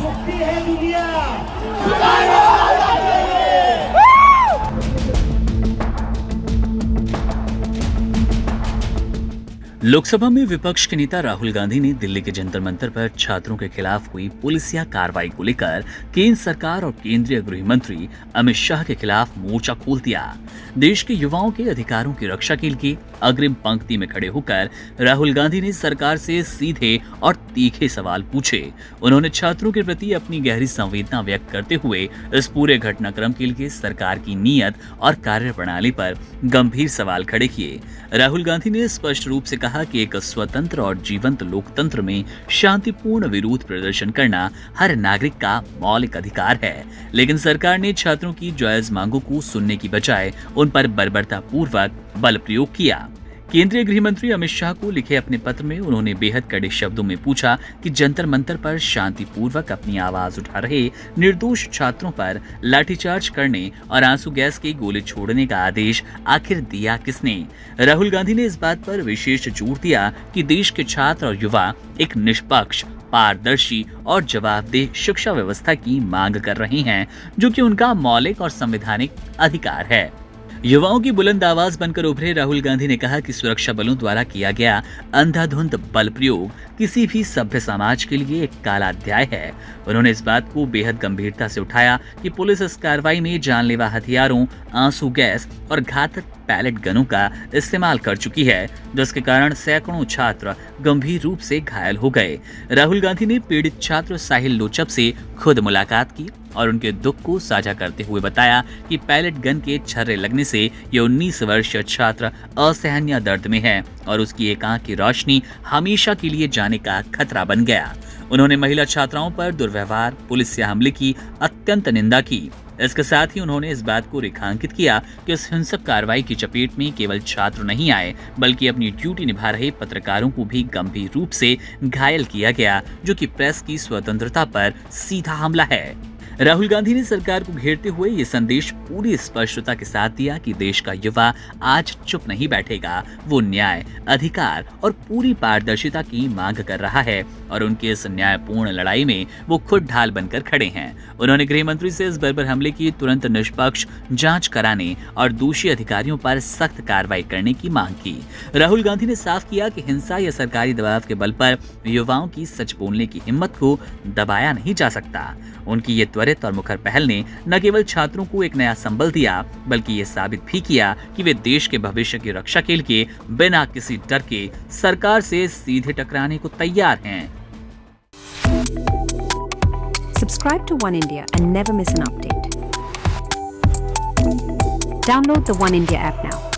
झुकती है दुनिया। लोकसभा में विपक्ष के नेता राहुल गांधी ने दिल्ली के जंतर मंतर पर छात्रों के खिलाफ हुई पुलिसिया कार्रवाई को लेकर केंद्र सरकार और केंद्रीय गृह मंत्री अमित शाह के खिलाफ मोर्चा खोल दिया। देश के युवाओं के अधिकारों की रक्षा के लिए अग्रिम पंक्ति में खड़े होकर राहुल गांधी ने सरकार से सीधे और तीखे सवाल पूछे। उन्होंने छात्रों के प्रति अपनी गहरी संवेदना व्यक्त करते हुए इस पूरे घटनाक्रम के लिए सरकार की नीयत और कार्यप्रणाली पर गंभीर सवाल खड़े किए। राहुल गांधी ने स्पष्ट रूप से कहा कि एक स्वतंत्र और जीवंत लोकतंत्र में शांतिपूर्ण विरोध प्रदर्शन करना हर नागरिक का मौलिक अधिकार है, लेकिन सरकार ने छात्रों की जायज मांगों को सुनने की बजाय उन पर बर्बरतापूर्वक बल प्रयोग किया। केंद्रीय गृह मंत्री अमित शाह को लिखे अपने पत्र में उन्होंने बेहद कड़े शब्दों में पूछा कि जंतर मंतर पर शांतिपूर्वक अपनी आवाज उठा रहे निर्दोष छात्रों पर लाठीचार्ज करने और आंसू गैस के गोले छोड़ने का आदेश आखिर दिया किसने। राहुल गांधी ने इस बात पर विशेष जोर दिया कि देश के छात्र और युवा एक निष्पक्ष, पारदर्शी और जवाबदेह शिक्षा व्यवस्था की मांग कर रहे हैं, जो कि उनका मौलिक और संवैधानिक अधिकार है। युवाओं की बुलंद आवाज बनकर उभरे राहुल गांधी ने कहा कि सुरक्षा बलों द्वारा किया गया अंधाधुंध बल प्रयोग किसी भी सभ्य समाज के लिए एक काला अध्याय है। उन्होंने इस बात को बेहद गंभीरता से उठाया कि पुलिस इस कार्रवाई में जानलेवा हथियारों, आंसू गैस और घातक पैलेट गनों का इस्तेमाल कर चुकी है, जिसके कारण सैकड़ों छात्र गंभीर रूप से घायल हो गए। राहुल गांधी ने पीड़ित छात्र साहिल लोचब से खुद मुलाकात की और उनके दुख को साझा करते हुए बताया कि पैलेट गन के छर्रे लगने से ये 19 वर्षीय छात्र असहनीय दर्द में है और उसकी एक आंख की रोशनी हमेशा के लिए जाने का खतरा बन गया। उन्होंने महिला छात्राओं पर दुर्व्यवहार, पुलिसिया हमले की अत्यंत निंदा की। इसके साथ ही उन्होंने इस बात को रेखांकित किया कि इस हिंसक कार्रवाई की चपेट में केवल छात्र नहीं आए, बल्कि अपनी ड्यूटी निभा रहे पत्रकारों को भी गंभीर रूप से घायल किया गया, जो कि प्रेस की स्वतंत्रता पर सीधा हमला है। राहुल गांधी ने सरकार को घेरते हुए ये संदेश पूरी स्पष्टता के साथ दिया कि देश का युवा आज चुप नहीं बैठेगा। वो न्याय, अधिकार और पूरी पारदर्शिता की मांग कर रहा है और उनकी इस न्यायपूर्ण लड़ाई में वो खुद ढाल बनकर खड़े हैं। उन्होंने गृह मंत्री से इस बर्बर हमले की तुरंत निष्पक्ष जांच कराने और दोषी अधिकारियों पर सख्त कार्रवाई करने की मांग की। राहुल गांधी ने साफ किया कि हिंसा या सरकारी दबाव के बल पर युवाओं की सच बोलने की हिम्मत को दबाया नहीं जा सकता। उनकी ये त्वरित और मुखर पहल ने न केवल छात्रों को एक नया संबल दिया, बल्कि ये साबित भी किया कि वे देश के भविष्य की रक्षा के लिए बिना किसी डर के सरकार से सीधे टकराने को तैयार हैं। Subscribe to One India and never miss an update. Download the One India app now.